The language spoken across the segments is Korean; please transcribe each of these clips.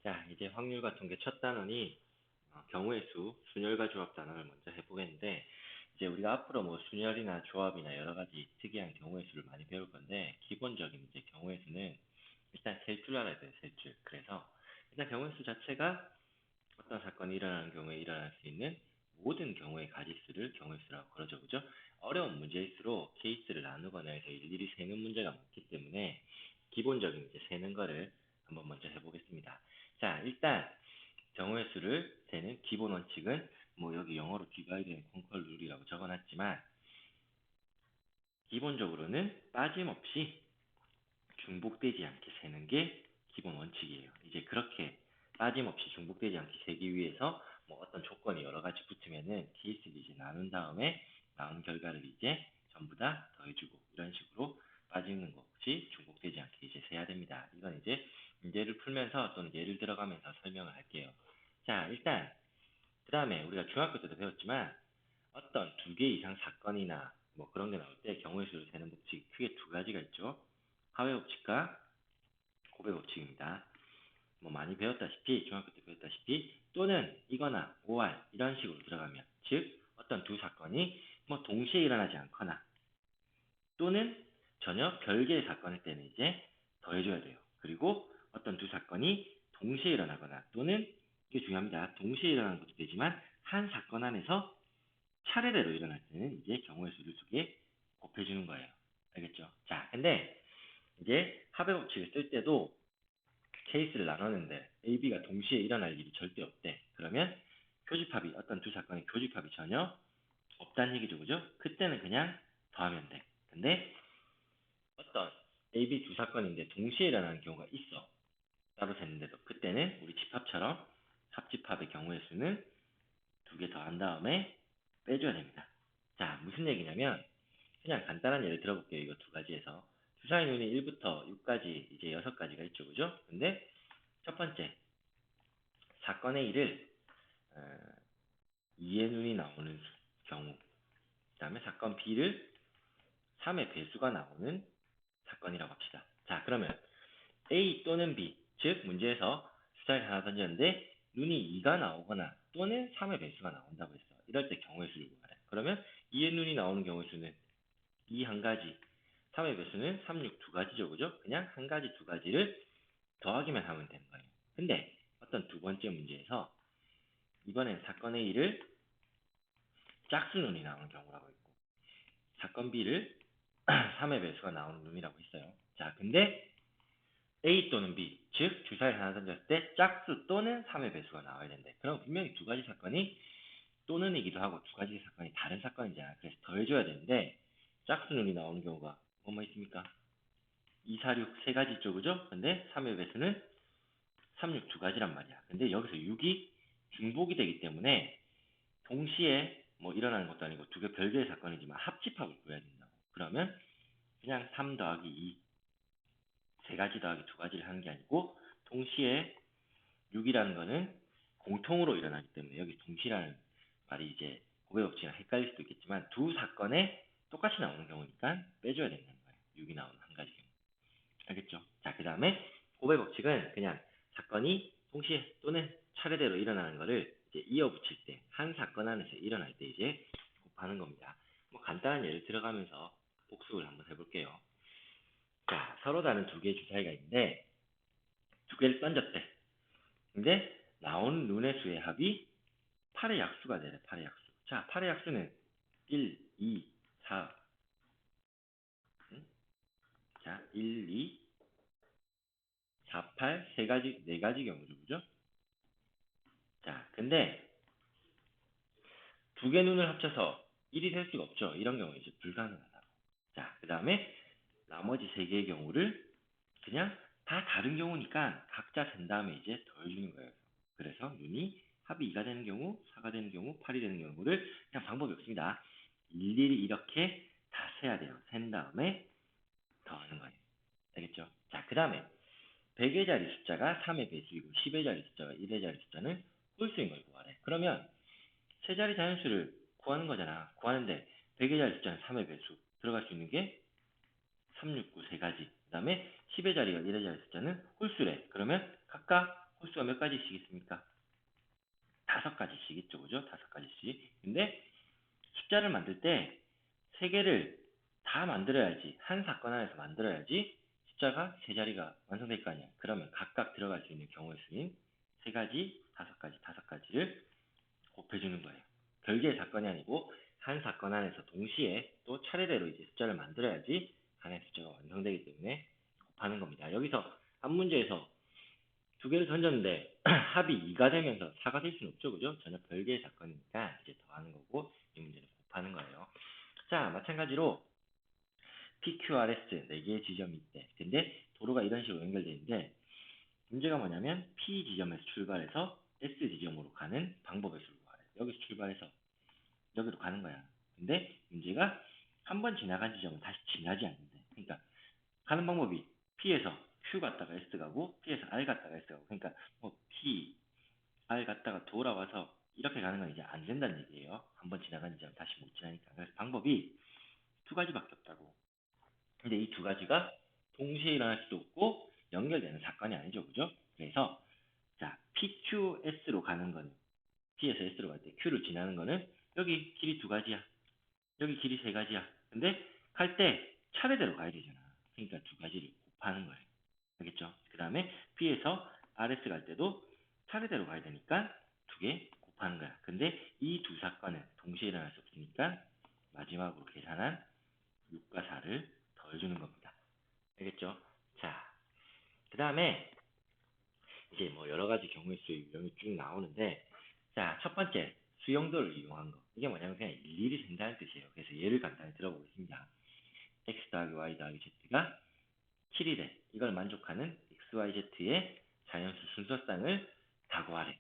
자, 이제 확률과 통계 첫 단원이 경우의 수, 순열과 조합 단원을 먼저 해보겠는데, 이제 우리가 앞으로 뭐 순열이나 조합이나 여러 가지 특이한 경우의 수를 많이 배울 건데, 기본적인 이제 경우의 수는 일단 셀 줄 알아야 돼요, 셀 줄. 그래서 일단 경우의 수 자체가 어떤 사건이 일어나는 경우에 일어날 수 있는 모든 경우의 가지수를 경우의 수라고 그러죠, 그죠? 어려운 문제일수록 케이스를 나누거나 해서 일일이 세는 문제가 많기 때문에 기본적인 이제 세는 거를 한번 먼저 해보겠습니다. 자, 일단 경우의 수를 세는 기본 원칙은 뭐 여기 영어로 디바이드 앤 컨커 룰이라고 적어놨지만 기본적으로는 빠짐없이 중복되지 않게 세는 게 기본 원칙이에요. 이제 그렇게 빠짐없이 중복되지 않게 세기 위해서 뭐 어떤 조건이 여러 가지 붙으면은 케이스를 이제 나눈 다음에 나온 결과를 이제 전부 다 더해주고 이런 식으로 빠지는 거 없이 중복되지 않게 이제 세야 됩니다. 이건 이제 문제를 풀면서 또는 예를 들어가면서 설명을 할게요. 자, 일단 그 다음에 우리가 중학교 때도 배웠지만 어떤 두 개 이상 사건이나 뭐 그런 게 나올 때 경우의 수를 세는 법칙이 크게 두 가지가 있죠. 하회 법칙과 고배 법칙입니다. 뭐 많이 배웠다시피 중학교 때 배웠다시피 또는 이거나 or 이런 식으로 들어가면 즉 어떤 두 사건이 뭐 동시에 일어나지 않거나 또는 전혀 별개의 사건일 때는 이제 더해줘야 돼요. 그리고 어떤 두 사건이 동시에 일어나거나 또는 이게 중요합니다. 동시에 일어나는 것도 되지만 한 사건 안에서 차례대로 일어날 때는 이제 경우의 수를 두 개 곱해주는 거예요. 알겠죠? 자, 근데 이제 합의 법칙을 쓸 때도 케이스를 나눴는데 A, B가 동시에 일어날 일이 절대 없대. 그러면 교집합이 어떤 두 사건의 교집합이 전혀 없다는 얘기죠, 그죠? 그때는 그냥 더하면 돼. 근데 어떤 A, B 두 사건인데 동시에 일어나는 경우가 있어. 따로 셌는데도 그때는 우리 집합처럼 합집합의 경우의 수는 두 개 더한 다음에 빼줘야 됩니다. 자, 무슨 얘기냐면 그냥 간단한 예를 들어볼게요. 이거 두 가지에서 주사위 눈이 1부터 6까지 이제 6가지가 있죠, 그죠? 근데 첫 번째 사건의 1을 2의 눈이 나오는 경우, 그 다음에 사건 B를 3의 배수가 나오는 사건이라고 합시다. 자, 그러면 A 또는 B, 즉 문제에서 숫자를 하나 던졌는데 눈이 2가 나오거나 또는 3의 배수가 나온다고 했어. 이럴 때 경우의 수를 구하래. 그러면 2의 눈이 나오는 경우의 수는 2 한 가지, 3의 배수는 3, 6 두 가지죠, 그죠? 그냥 한 가지, 두 가지를 더하기만 하면 되는 거예요. 근데 어떤 두 번째 문제에서 이번엔 사건의 1을 짝수눈이 나오는 경우라고 있고 사건 B를 3의 배수가 나오는 놈이라고 했어요. 자, 근데 A 또는 B, 즉 주사를 하나 던졌을 때 짝수 또는 3의 배수가 나와야 된대. 그럼 분명히 두 가지 사건이 또는이기도 하고 두 가지 사건이 다른 사건이잖아. 그래서 더해줘야 되는데 짝수눈이 나오는 경우가 뭐뭐 있습니까? 2, 4, 6 세 가지 있죠, 그죠? 근데 3의 배수는 3, 6 두 가지란 말이야. 근데 여기서 6이 중복이 되기 때문에 동시에 뭐 일어나는 것도 아니고 두 개 별개의 사건이지만 합집합을 구해야 된다고. 그러면 그냥 3 더하기 2, 세 가지 더하기 두 가지를 하는 게 아니고 동시에 6이라는 거는 공통으로 일어나기 때문에 여기 동시라는 말이 이제 고배법칙이랑 헷갈릴 수도 있겠지만 두 사건에 똑같이 나오는 경우니까 빼줘야 된다는 거예요. 6이 나오는 한 가지 경우. 알겠죠? 자, 그 다음에 고배법칙은 그냥 사건이 동시에 또는 차례대로 일어나는 거를 이제 이어붙일 때, 한 사건 안에서 일어날 때 이제 곱하는 겁니다. 뭐 간단한 예를 들어가면서 복습을 한번 해볼게요. 자, 서로 다른 두 개의 주사위가 있는데 두 개를 던졌대. 근데 나오는 눈의 수의 합이 8의 약수가 되래. 8의 약수. 자, 8의 약수는 1, 2, 4. 자, 1, 2, 4, 8, 세 가지, 네 가지 경우죠. 그죠? 자, 근데 두 개 눈을 합쳐서 1이 될 수가 없죠. 이런 경우 이제 불가능하다고. 자, 그 다음에 나머지 세 개의 경우를 그냥 다 다른 경우니까 각자 센 다음에 이제 더해주는 거예요. 그래서 눈이 합이 2가 되는 경우, 4가 되는 경우, 8이 되는 경우를 그냥 방법이 없습니다. 일일이 이렇게 다 세야 돼요. 센 다음에 더하는 거예요. 알겠죠? 자, 그 다음에 100의 자리 숫자가 3의 배수이고 10의 자리 숫자가 1의 자리 숫자는 홀수인 걸 구하래. 그러면 세 자리 자연수를 구하는 거잖아. 구하는데 100의 자리 숫자는 3의 배수. 들어갈 수 있는 게 3, 6, 9 세 가지. 그 다음에 10의 자리가 1의 자리 숫자는 홀수래. 그러면 각각 홀수가 몇 가지씩 있습니까? 5가지씩 있죠, 그죠? 5가지씩. 근데 숫자를 만들 때 3개를 다 만들어야지, 한 사건 안에서 만들어야지 숫자가 3자리가 완성될 거 아니야. 그러면 각각 들어갈 수 있는 경우의 수인 3가지, 5가지, 5가지를 곱해주는 거예요. 별개의 사건이 아니고 한 사건 안에서 동시에 또 차례대로 이제 숫자를 만들어야지 하나의 숫자가 완성되기 때문에 곱하는 겁니다. 여기서 한 문제에서 2개를 던졌는데 합이 2가 되면서 4가 될 수는 없죠, 그죠? 전혀 별개의 사건이니까 이제 더하는 거고 이 문제는 곱하는 거예요. 자, 마찬가지로 PQRS 4개의 지점이 있대. 근데 도로가 이런 식으로 연결되어 있는데 문제가 뭐냐면 P 지점에서 출발해서 S 지점으로 가는 방법의 수를 구하래. 여기서 출발해서 여기로 가는 거야. 근데 문제가 한 번 지나간 지점은 다시 지나지 않는데. 그러니까 가는 방법이 P에서 Q 갔다가 S 가고 P에서 R 갔다가 S 가고. 그러니까 뭐 P, R 갔다가 돌아와서 이렇게 가는 건 이제 안 된다는 얘기예요. 한 번 지나간 지점 다시 못 지나니까. 그래서 방법이 2가지밖에 없다고. 근데 이 2가지가 동시에 일어날 수도 없고 연결되는 사건이 아니죠, 그죠? 그래서 자, PQS로 가는 거는 P에서 S로 갈 때 Q를 지나는 거는 여기 길이 2가지야. 여기 길이 3가지야. 근데 갈 때 차례대로 가야 되잖아. 그러니까 2가지를 곱하는 거예요. 알겠죠? 그 다음에 P에서 RS 갈 때도 차례대로 가야 되니까 2개 곱하는 거야. 근데 이 2사건은 동시에 일어날 수 없으니까 마지막으로 계산한 6과 4를 더해주는 겁니다. 알겠죠? 자, 그 다음에 이제 뭐 여러 가지 경우의 수 유형이 쭉 나오는데, 자, 첫 번째 수용도를 이용한 거. 이게 뭐냐면 그냥 일일이 센다는 뜻이에요. 그래서 예를 간단히 들어보겠습니다. x 더하기 y 더하기 z가 7이래. 이걸 만족하는 x, y, z의 자연수 순서쌍을 다구하래.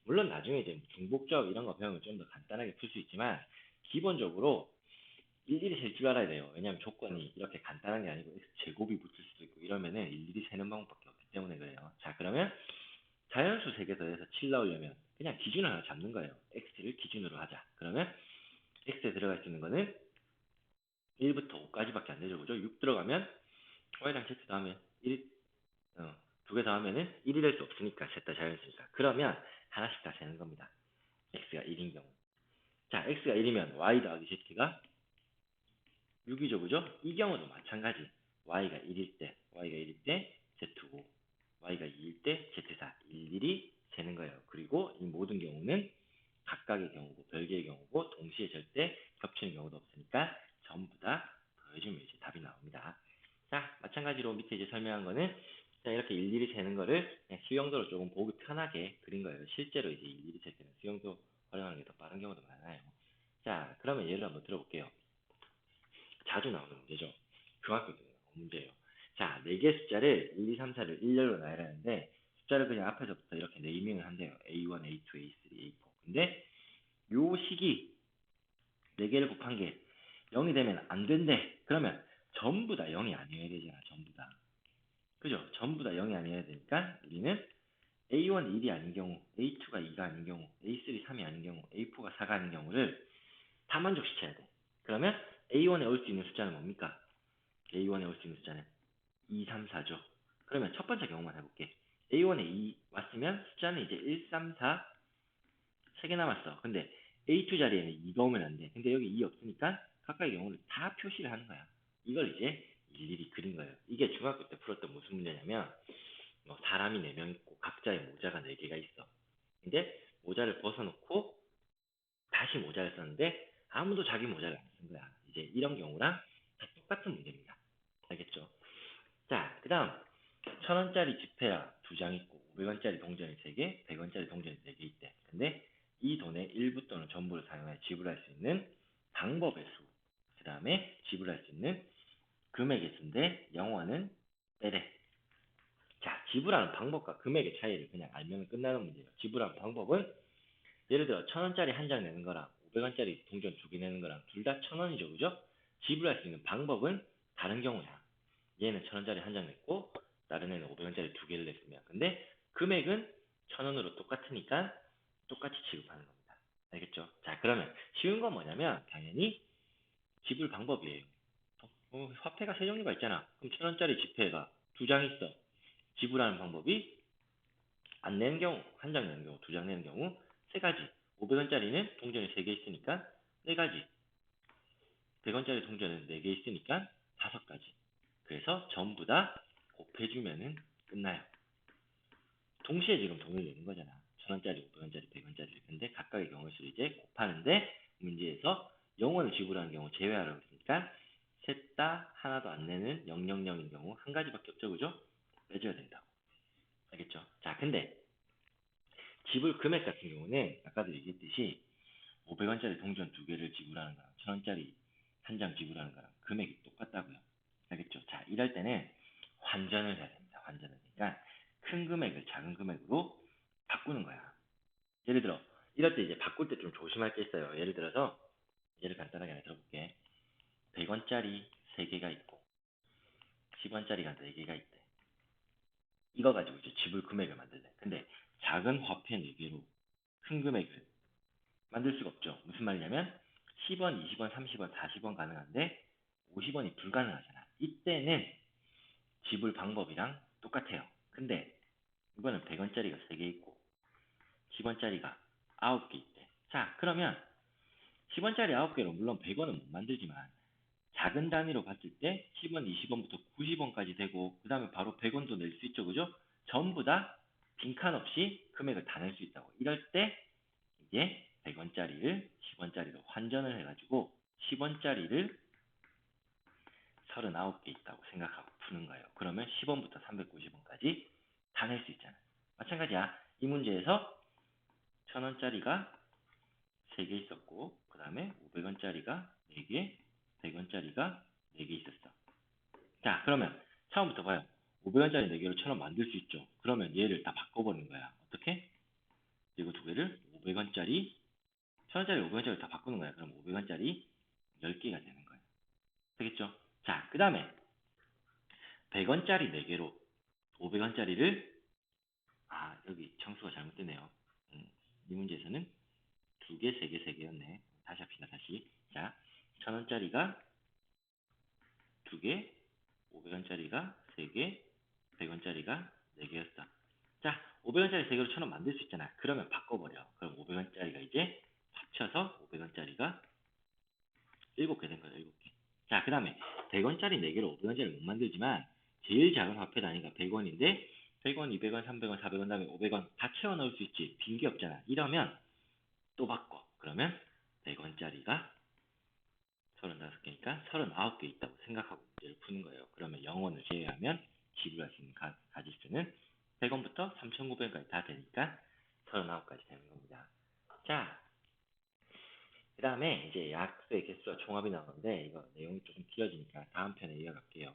물론 나중에 이제 중복적 이런 거 배우면 좀 더 간단하게 풀 수 있지만 기본적으로 일일이 셀 줄 알아야 돼요. 왜냐하면 조건이 이렇게 간단한 게 아니고 x 제곱이 붙을 수도 있고 이러면은 일일이 세는 방법밖에 없기 때문에 그래요. 자, 그러면 자연수 3개 더해서 7 나오려면 그냥 기준 하나 잡는 거예요. x를 기준으로 하자. 그러면 x에 들어갈 수 있는 거는 1부터 5까지밖에 안 되죠. 그죠? 6 들어가면 y랑 z 더하면 1, 2개 더하면은 1이 될 수 없으니까 셋 다 자연수니까. 그러면 하나씩 다 세는 겁니다. x가 1인 경우. 자, x가 1이면 y 더하기 z가 6이죠. 그죠? 이 경우도 마찬가지. y가 1일 때 z5, y가 2일 때 z4 일일이 세는 거예요. 그리고 이 모든 경우는 각각의 경우고 별개의 경우고 동시에 절대 겹치는 경우도 없으니까 전부 다 더해주면 이제 답이 나옵니다. 자, 마찬가지로 밑에 이제 설명한 거는 자, 이렇게 일일이 세는 거를 그냥 수용도로 조금 보기 편하게 그린 거예요. 실제로 이제 일일이 셀 때는 수용도 활용하는 게 더 빠른 경우도 많아요. 자, 그러면 예를 한번 들어볼게요. 자주 나오는 문제죠. 중학교 때 나오는 문제예요. 자, 4개 숫자를 1, 2, 3, 4를 일렬로 나열하는데 숫자를 그냥 앞에서부터 이렇게 네이밍을 한대요. A1, A2, A3, A4. 근데 요 식이 4개를 곱한 게 0이 되면 안 된대. 그러면 전부 다 0이 아니어야 되잖아. 전부 다. 그죠? 전부 다 0이 아니어야 되니까 우리는 A1 1이 아닌 경우, A2가 2가 아닌 경우, A3 3이 아닌 경우, A4가 4가 아닌 경우를 다 만족시켜야 돼. 그러면 A1에 올 수 있는 숫자는 뭡니까? A1에 올 수 있는 숫자는 2, 3, 4죠. 그러면 첫 번째 경우만 해볼게. A1에 2 왔으면 숫자는 이제 1, 3, 4, 3개 남았어. 근데 A2 자리에는 2가 오면 안 돼. 근데 여기 2 없으니까 각각의 경우를 다 표시를 하는 거야. 이걸 이제 일일이 그린 거예요. 이게 중학교 때 풀었던 무슨 문제냐면 뭐 사람이 4명 있고 각자의 모자가 4개가 있어. 근데 모자를 벗어놓고 다시 모자를 썼는데 아무도 자기 모자를 안 쓴 거야. 이제 이런 경우랑 다 똑같은 문제입니다. 알겠죠? 자, 그 다음 1,000원짜리 지폐가 2장 있고 500원짜리 동전이 3개, 100원짜리 동전이 4개 있대. 근데 이 돈의 일부 또는 전부를 사용해 지불할 수 있는 방법의 수, 그 다음에 지불할 수 있는 금액의 수인데 영어는 빼래. 자, 지불하는 방법과 금액의 차이를 그냥 알면 끝나는 문제예요. 지불하는 방법은 예를 들어 1,000원짜리 한 장 내는 거랑 500원짜리 동전 2개 내는 거랑 둘 다 1,000원이죠. 그죠? 지불할 수 있는 방법은 다른 경우야. 얘는 1,000원짜리 한 장 냈고 다른 애는 500원짜리 2개를 냈으면 근데 금액은 1,000원으로 똑같으니까 똑같이 지급하는 겁니다. 알겠죠? 자, 그러면 쉬운 건 뭐냐면 당연히 지불 방법이에요. 화폐가 세 종류가 있잖아. 그럼 1,000원짜리 지폐가 2장 있어. 지불하는 방법이 안 내는 경우, 한 장 내는 경우, 두 장 내는 경우, 세 가지. 500원짜리는 동전이 3개 있으니까 네 가지. 100원짜리 동전은 4개 있으니까 5가지. 그래서 전부 다 곱해주면은 끝나요. 동시에 지금 돈을 내는 거잖아. 1000원짜리, 500원짜리, 100원짜리. 근데 각각의 경우의 수를 이제 곱하는데 문제에서 0원을 지불하는 경우 제외하라고 했으니까 셋 다 하나도 안 내는 000인 경우 한 가지밖에 없죠. 그죠? 빼줘야 된다고. 알겠죠? 자, 근데 지불 금액 같은 경우는 아까도 얘기했듯이 500원짜리 동전 2개를 지불하는 거랑 1000원짜리 한 장 지불하는 거랑 금액이 똑같다고요. 알겠죠? 자, 이럴 때는 환전을 해야 됩니다. 환전을. 그러니까 큰 금액을 작은 금액으로 바꾸는 거야. 예를 들어 이럴 때 이제 바꿀 때 좀 조심할 게 있어요. 예를 들어서 예를 간단하게 하나 들어볼게. 100원짜리 3개가 있고 10원짜리가 4개가 있대. 이거 가지고 이제 지불 금액을 만들래. 근데 작은 화폐 4개로 큰 금액을 만들 수가 없죠. 무슨 말이냐면 10원, 20원, 30원, 40원 가능한데 50원이 불가능하잖아. 이때는 지불 방법이랑 똑같아요. 근데 이거는 100원짜리가 3개 있고 10원짜리가 9개 있대. 자, 그러면 10원짜리 9개로 물론 100원은 못 만들지만 작은 단위로 봤을 때 10원, 20원부터 90원까지 되고 그 다음에 바로 100원도 낼 수 있죠. 그죠? 전부 다 빈칸 없이 금액을 다 낼 수 있다고. 이럴 때 이제 100원짜리를 10원짜리로 환전을 해가지고 10원짜리를 39개 있다고 생각하고 푸는 거예요. 그러면 10원부터 390원까지 다 낼 수 있잖아. 마찬가지야. 이 문제에서 1000원짜리가 3개 있었고 그 다음에 500원짜리가 4개, 100원짜리가 4개 있었어. 자, 그러면 처음부터 봐요. 500원짜리 4개로 1000원 만들 수 있죠. 그러면 얘를 다 바꿔버리는 거야. 어떻게? 이거 두 개를 500원짜리, 1000원짜리, 500원짜리 다 바꾸는 거야. 그럼 500원짜리 10개가 되는 거예요. 되겠죠? 자, 그 다음에 100원짜리 4개로 500원짜리를 여기 청수가 잘못됐네요. 이 문제에서는 2개, 3개, 3개였네. 다시 합시다. 다시. 자, 1000원짜리가 2개, 500원짜리가 3개, 100원짜리가 4개였어. 자, 500원짜리 3개로 1000원 만들 수 있잖아. 그러면 바꿔버려. 그럼 500원짜리가 이제 합쳐서 500원짜리가 7개 된 거야. 7개. 자, 그 다음에 100원짜리 4개로 500원짜리 못 만들지만 제일 작은 화폐 단위가 100원인데 100원, 200원, 300원, 400원, 다음에 500원 다 채워 넣을 수 있지. 빈 게 없잖아. 이러면 또 바꿔. 그러면 100원짜리가 35개니까 39개 있다고 생각하고 문제를 푸는 거예요. 그러면 0원을 제외하면 지불할 수 있는 가지수는 100원부터 3,900원까지 다 되니까 39까지 되는 겁니다. 자, 그 다음에 이제 약수의 개수와 총합이 나오는데 이거 내용이 조금 길어지니까 다음 편에 이어갈게요.